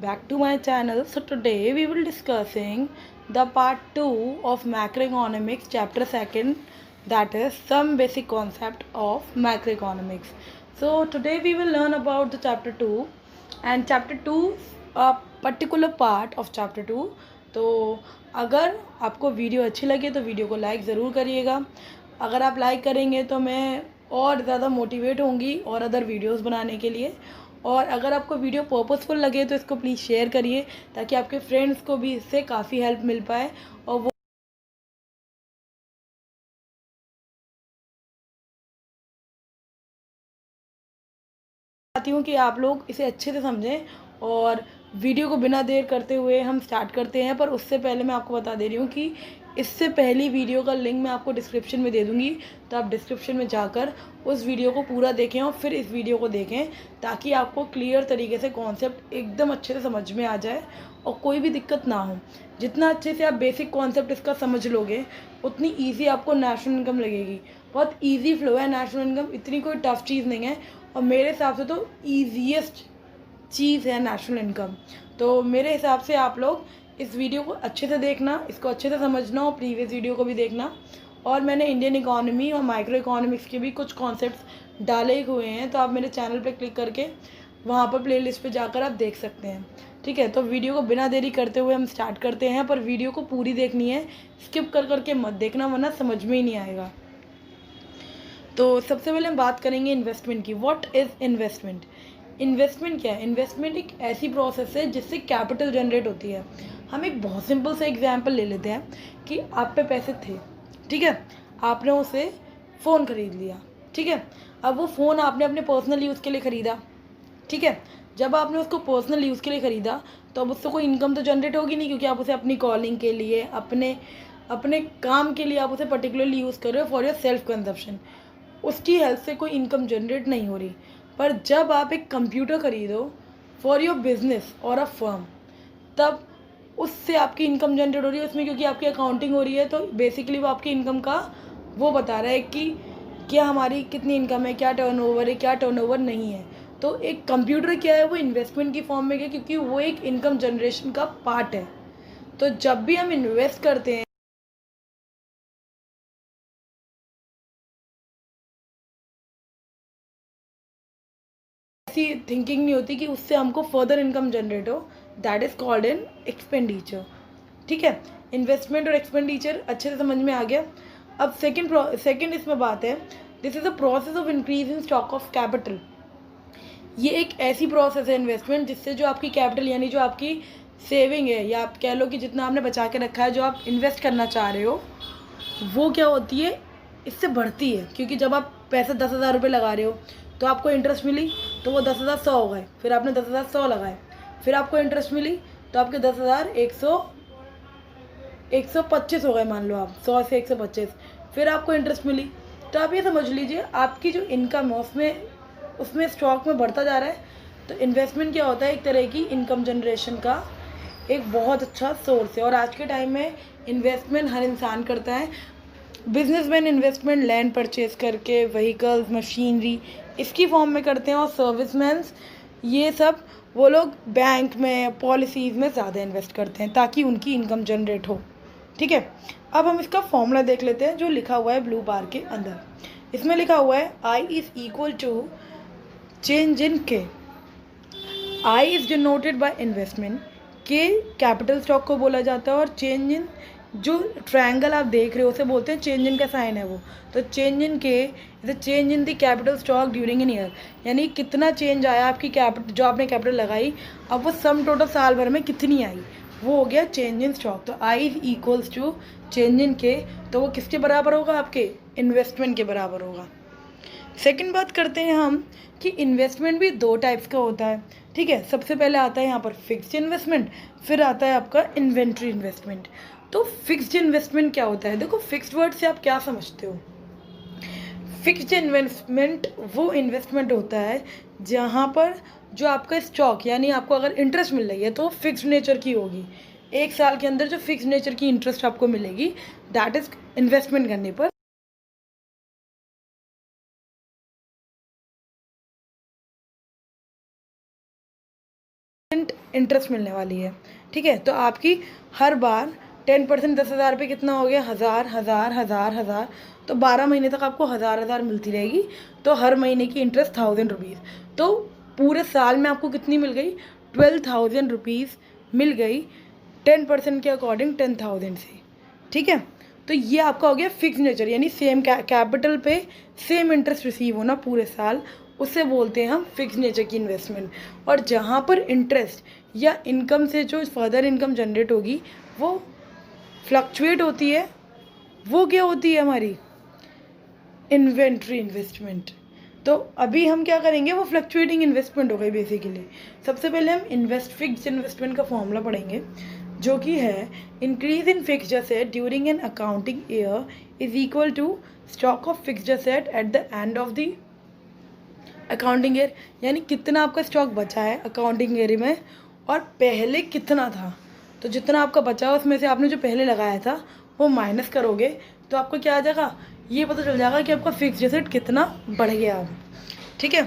Back to my channel. So today we will discussing the part 2 of macroeconomics chapter 2nd, that is some basic concept of macroeconomics. So today we will learn about the chapter 2 and chapter 2 a particular part of chapter 2. तो अगर आपको video अच्छी लगे तो video को like ज़रूर करिएगा. अगर आप लाइक करेंगे तो मैं और ज़्यादा मोटिवेट होंगी और अदर वीडियोस बनाने के लिए. और अगर आपको वीडियो पर्पसफुल लगे तो इसको प्लीज़ शेयर करिए ताकि आपके फ्रेंड्स को भी इससे काफ़ी हेल्प मिल पाए और वो चाहती हूँ कि आप लोग इसे अच्छे से समझें. और वीडियो को बिना देर करते हुए हम स्टार्ट करते हैं. पर उससे पहले मैं आपको बता दे रही हूँ कि इससे पहली वीडियो का लिंक मैं आपको डिस्क्रिप्शन में दे दूँगी, तो आप डिस्क्रिप्शन में जाकर उस वीडियो को पूरा देखें और फिर इस वीडियो को देखें ताकि आपको क्लियर तरीके से कॉन्सेप्ट एकदम अच्छे से समझ में आ जाए और कोई भी दिक्कत ना हो. जितना अच्छे से आप बेसिक कॉन्सेप्ट इसका समझ लोगे उतनी ईजी आपको नेशनल इनकम लगेगी. बहुत ईजी फ्लो है नेशनल इनकम, इतनी कोई टफ चीज़ नहीं है और मेरे हिसाब से तो ईजीएस्ट चीज़ है नेशनल इनकम. तो मेरे हिसाब से आप लोग इस वीडियो को अच्छे से देखना, इसको अच्छे से समझना और प्रीवियस वीडियो को भी देखना. और मैंने इंडियन इकोनॉमी और माइक्रो इकोनॉमिक्स के भी कुछ कॉन्सेप्ट्स डाले हुए हैं, तो आप मेरे चैनल पे क्लिक करके वहाँ पर प्लेलिस्ट पे जाकर आप देख सकते हैं. ठीक है, तो वीडियो को बिना देरी करते हुए हम स्टार्ट करते हैं. पर वीडियो को पूरी देखनी है, स्किप कर करके मत देखना वरना समझ में ही नहीं आएगा. तो सबसे पहले हम बात करेंगे इन्वेस्टमेंट की. What is investment? इन्वेस्टमेंट क्या है? इन्वेस्टमेंट एक ऐसी प्रोसेस है जिससे कैपिटल जनरेट होती है. हम एक बहुत सिंपल सा एग्जांपल ले लेते हैं कि आप पे पैसे थे, ठीक है, आपने उसे फ़ोन ख़रीद लिया, ठीक है. अब वो फ़ोन आपने अपने पर्सनल यूज़ के लिए ख़रीदा, ठीक है. जब आपने उसको पर्सनल यूज़ के लिए ख़रीदा तो अब उससे कोई इनकम तो जनरेट होगी नहीं, क्योंकि आप उसे अपनी कॉलिंग के लिए, अपने अपने काम के लिए आप उसे पर्टिकुलरली यूज़ कर रहे हो फॉर योर सेल्फ कंजप्शन. उसकी हेल्प से कोई इनकम जनरेट नहीं हो रही. पर जब आप एक कंप्यूटर ख़रीदो फॉर योर बिजनेस और अ फर्म, तब उससे आपकी इनकम जनरेट हो रही है उसमें, क्योंकि आपकी अकाउंटिंग हो रही है. तो बेसिकली वो आपकी इनकम का वो बता रहा है कि क्या हमारी कितनी इनकम है, क्या टर्नओवर है, क्या टर्नओवर नहीं है. तो एक कंप्यूटर क्या है, वो इन्वेस्टमेंट की फॉर्म में है क्योंकि वो एक इनकम जनरेशन का पार्ट है. तो जब भी हम इन्वेस्ट करते हैं ऐसी थिंकिंग नहीं होती कि उससे हमको फर्दर इनकम जनरेट हो. That is called in expenditure. ठीक है, इन्वेस्टमेंट और एक्सपेंडिचर अच्छे से समझ में आ गया. अब सेकंड इसमें बात है, this is a process of increase in stock of capital. ये एक ऐसी प्रोसेस है इन्वेस्टमेंट जिससे जो आपकी कैपिटल यानी जो आपकी सेविंग है, या आप कह लो कि जितना आपने बचा के रखा है, जो आप इन्वेस्ट करना चाह रहे हो, वो क्या होती है, इससे बढ़ती है. क्योंकि जब आप पैसे 10,000 रुपये लगा रहे हो तो आपको इंटरेस्ट मिली तो वो 10,000 100 हो गए. फिर आपने 10,000 100 लगाए, फिर आपको इंटरेस्ट मिली तो आपके 10,000 125 हो गए. मान लो आप 100 से 125, फिर आपको इंटरेस्ट मिली. तो आप ये समझ लीजिए आपकी जो इनकम है उसमें स्टॉक में बढ़ता जा रहा है. तो इन्वेस्टमेंट क्या होता है, एक तरह की इनकम जनरेशन का एक बहुत अच्छा सोर्स है. और आज के टाइम में इन्वेस्टमेंट हर इंसान करता है. बिजनेसमैन इन्वेस्टमेंट लैंड परचेज करके, व्हीकल्स, मशीनरी, इसकी फॉर्म में करते हैं. और सर्विसमैन्स ये सब वो लोग बैंक में, पॉलिसीज़ में ज़्यादा इन्वेस्ट करते हैं ताकि उनकी इनकम जनरेट हो. ठीक है, अब हम इसका फॉर्मूला देख लेते हैं जो लिखा हुआ है ब्लू बार के अंदर. इसमें लिखा हुआ है I is equal to change in K. I is denoted by investment, K capital stock को बोला जाता है, और चेंज इन, जो ट्रायंगल आप देख रहे हो उसे बोलते हैं चेंज इन का साइन है वो. तो चेंज इन के is change in the capital stock during an year, यानी कितना चेंज आया आपकी कैपिटल, जो आपने कैपिटल लगाई, अब वो सम टोटल साल भर में कितनी आई, वो हो गया चेंज इन स्टॉक. तो I is equals to change in K, तो वो किसके बराबर होगा, आपके इन्वेस्टमेंट के बराबर होगा. सेकंड बात करते हैं हम कि इन्वेस्टमेंट भी दो टाइप्स का होता है. ठीक है, सबसे पहले आता है यहाँ पर फिक्स्ड इन्वेस्टमेंट, फिर आता है आपका इन्वेंट्री इन्वेस्टमेंट. तो फिक्स्ड इन्वेस्टमेंट क्या होता है? देखो, फिक्स्ड वर्ड से आप क्या समझते हो? फिक्स्ड इन्वेस्टमेंट वो इन्वेस्टमेंट होता है जहाँ पर जो आपका स्टॉक, यानी आपको अगर इंटरेस्ट मिल रही है तो फिक्स्ड नेचर की होगी. एक साल के अंदर जो फिक्स्ड नेचर की इंटरेस्ट आपको मिलेगी, दैट इज़ इन्वेस्टमेंट करने पर. इंटरेस्ट मिलने वाली है। ठीक है, तो आपकी हर बार 10% 10,000 पे कितना हो गया, 1,000 1,000 1,000 1,000, तो 12 महीने तक आपको 1,000 मिलती रहेगी। तो हर महीने की इंटरेस्ट 1,000 रुपीज़, तो पूरे साल में आपको कितनी मिल गई, 12,000 रुपीज़ मिल गई 10% के अकॉर्डिंग 10,000 से। ठीक है, तो ये आपका हो गया फिक्स नेचर, यानी सेम कैपिटल पे सेम इंटरेस्ट रिसीव होना पूरे साल, उससे बोलते हैं हम फिक्स नेचर की इन्वेस्टमेंट। और जहाँ पर इंटरेस्ट या इनकम से जो फर्दर इनकम जनरेट होगी वो फ्लक्चुएट होती है, वो क्या होती है हमारी इन्वेंट्री इन्वेस्टमेंट। तो अभी हम क्या करेंगे, वो फ्लक्चुएटिंग इन्वेस्टमेंट हो गई बेसिकली। सबसे पहले हम फिक्स्ड इन्वेस्टमेंट का फॉर्मूला पढ़ेंगे, जो कि है increase in fixed asset during an accounting year is equal to stock of fixed asset at the end of the accounting year. यानी कितना आपका स्टॉक बचा है अकाउंटिंग ईयर में और पहले कितना था, तो जितना आपका बचा है उसमें से आपने जो पहले लगाया था वो माइनस करोगे तो आपको क्या आ जाएगा, ये पता चल जाएगा कि आपका फिक्स्ड एसेट कितना बढ़ गया अब। ठीक है,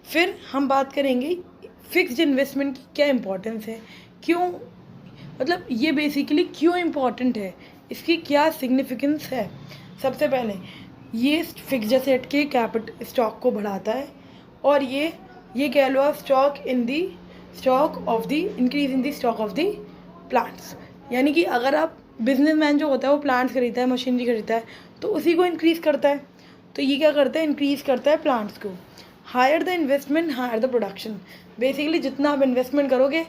फिर हम बात करेंगे फिक्स्ड इन्वेस्टमेंट की क्या इंपॉर्टेंस है, क्यों, मतलब ये बेसिकली क्यों इम्पॉर्टेंट है, इसकी क्या सिग्निफिकेंस है। सबसे पहले ये फिक्स्ड एसेट के स्टॉक को बढ़ाता है, और ये कह लो आप stock of the increase in the stock of the plants. यानी कि अगर आप बिजनेसमैन जो होता है वो प्लांट्स खरीदता है, मशीनरी खरीदता है, तो उसी को इंक्रीज़ करता है। तो ये क्या करता है, इंक्रीज़ करता है प्लांट्स को। Higher the investment higher the production, basically जितना आप इन्वेस्टमेंट करोगे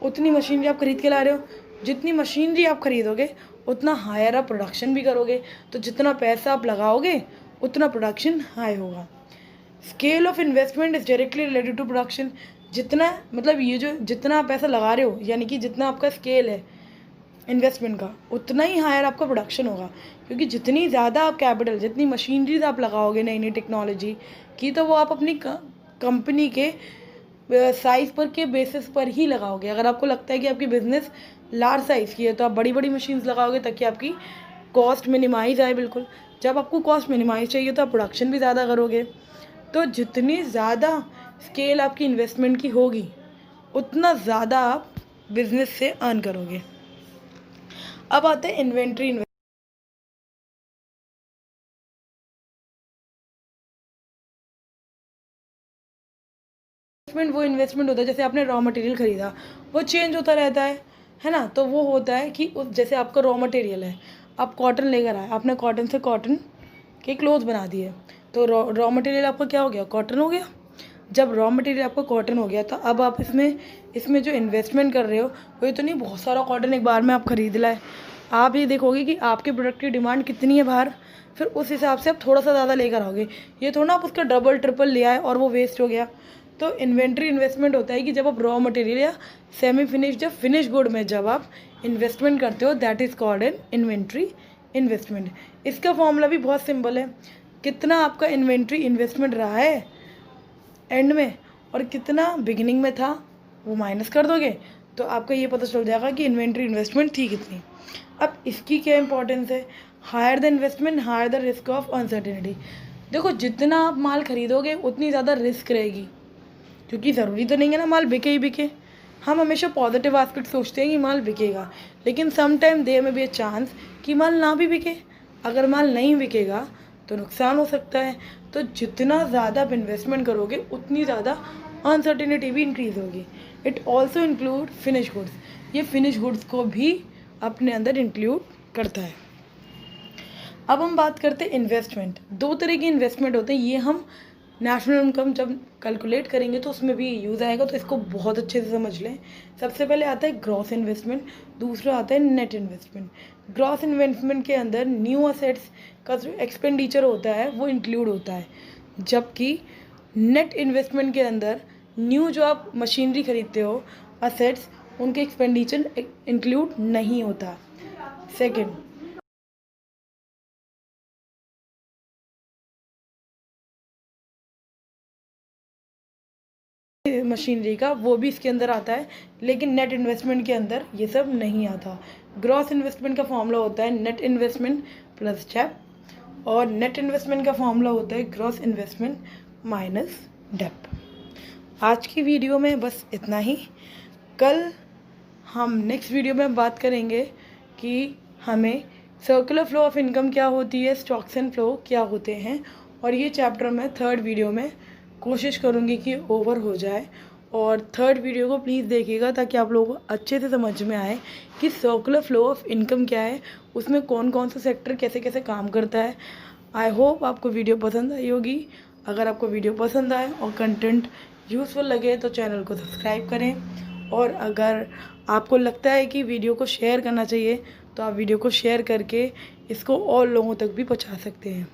उतनी मशीनरी आप खरीद के ला रहे हो, जितनी मशीनरी आप खरीदोगे उतना हायर आप प्रोडक्शन भी करोगे, तो जितना पैसा आप लगाओगे उतना प्रोडक्शन हाई होगा। Scale of investment is directly related to production, जितना मतलब ये जो जितना आप पैसा लगा रहे हो, यानी कि जितना आपका स्केल है इन्वेस्टमेंट का उतना ही हायर आपका प्रोडक्शन होगा, क्योंकि जितनी ज़्यादा आप कैपिटल, जितनी मशीनरीज आप लगाओगे नई नई टेक्नोलॉजी की, तो वो आप अपनी कंपनी के साइज़ पर के बेसिस पर ही लगाओगे। अगर आपको लगता है कि आपकी बिज़नेस लार्ज साइज़ की है तो आप बड़ी बड़ी मशीन्स लगाओगे ताकि आपकी कॉस्ट मिनिमाइज़ आए। बिल्कुल, जब आपको कॉस्ट मिनिमाइज़ चाहिए तो आप प्रोडक्शन भी ज़्यादा करोगे। तो जितनी ज़्यादा स्केल आपकी इन्वेस्टमेंट की होगी उतना ज़्यादा आप बिज़नेस से अर्न करोगे। अब आते हैं इन्वेंट्री इन्वेस्टमेंट। वो इन्वेस्टमेंट होता है जैसे आपने रॉ मटेरियल खरीदा, वो चेंज होता रहता है ना। तो वो होता है कि जैसे आपका रॉ मटेरियल है, आप कॉटन लेकर आए, आपने कॉटन से कॉटन के क्लोथ बना दिए, तो रॉ मटेरियल आपका क्या हो गया, कॉटन हो गया। जब रॉ मटेरियल आपका कॉटन हो गया तो अब आप इसमें जो इन्वेस्टमेंट कर रहे हो वो तो नहीं बहुत सारा कॉटन एक बार में आप खरीद लाए। आप ये देखोगे कि आपके प्रोडक्ट की डिमांड कितनी है बाहर, फिर उस हिसाब से आप थोड़ा सा ज़्यादा लेकर आओगे। ये थोड़ा आप उसका डबल ट्रिपल ले आए और वो वेस्ट हो गया। तो इन्वेंट्री इन्वेस्टमेंट होता है कि जब आप रॉ मटेरियल या सेमी फिनिश या फिनिश गुड में जब आप इन्वेस्टमेंट करते हो, that is called an inventory investment. इसका फॉर्मूला भी बहुत सिंपल है, कितना आपका इन्वेंट्री इन्वेस्टमेंट रहा है एंड में और कितना बिगिनिंग में था वो माइनस कर दोगे तो आपको ये पता चल जाएगा कि इन्वेंट्री इन्वेस्टमेंट थी कितनी। अब इसकी क्या इंपॉर्टेंस है, higher the investment higher the risk of uncertainty. देखो, जितना आप माल खरीदोगे उतनी ज़्यादा रिस्क रहेगी, क्योंकि ज़रूरी तो नहीं है ना माल बिके ही बिके। हम हमेशा पॉजिटिव एस्पेक्ट सोचते हैं कि माल बिकेगा, लेकिन सम टाइम देयर में बी ए चांस कि माल ना भी बिके। अगर माल नहीं बिकेगा तो नुकसान हो सकता है। तो जितना ज़्यादा आप इन्वेस्टमेंट करोगे उतनी ज़्यादा अनसर्टेनिटी भी इंक्रीज़ होगी। It also include finish goods, ये फिनिश गुड्स को भी अपने अंदर इंक्लूड करता है। अब हम बात करते हैं इन्वेस्टमेंट। दो तरह की इन्वेस्टमेंट होते हैं, ये हम नेशनल इनकम जब कैलकुलेट करेंगे तो उसमें भी यूज़ आएगा, तो इसको बहुत अच्छे से समझ लें। सबसे पहले आता है ग्रॉस इन्वेस्टमेंट, दूसरा आता है नेट इन्वेस्टमेंट। ग्रॉस इन्वेस्टमेंट के अंदर न्यू असेट्स का जो एक्सपेंडिचर होता है वो इंक्लूड होता है, जबकि नेट इन्वेस्टमेंट के अंदर न्यू जो आप मशीनरी खरीदते हो असेट्स, उनके एक्सपेंडिचर इंक्लूड नहीं होता। सेकेंड, मशीनरी का वो भी इसके अंदर आता है, लेकिन नेट इन्वेस्टमेंट के अंदर ये सब नहीं आता। ग्रॉस इन्वेस्टमेंट का फॉर्मूला होता है नेट इन्वेस्टमेंट प्लस डेप, और नेट इन्वेस्टमेंट का फॉर्मूला होता है ग्रॉस इन्वेस्टमेंट माइनस डेप। आज की वीडियो में बस इतना ही। कल हम नेक्स्ट वीडियो में बात करेंगे कि हमें सर्कुलर फ्लो ऑफ इनकम क्या होती है, स्टॉक्स एंड फ्लो क्या होते हैं, और ये चैप्टर मैं थर्ड वीडियो में कोशिश करूँगी कि ओवर हो जाए। और थर्ड वीडियो को प्लीज़ देखिएगा ताकि आप लोगों को अच्छे से समझ में आए कि सर्कुलर फ्लो ऑफ इनकम क्या है, उसमें कौन कौन सा सेक्टर कैसे कैसे काम करता है। आई होप आपको वीडियो पसंद आई होगी। अगर आपको वीडियो पसंद आए और कंटेंट यूज़फुल लगे तो चैनल को सब्सक्राइब करें, और अगर आपको लगता है कि वीडियो को शेयर करना चाहिए तो आप वीडियो को शेयर करके इसको और लोगों तक भी पहुंचा सकते हैं।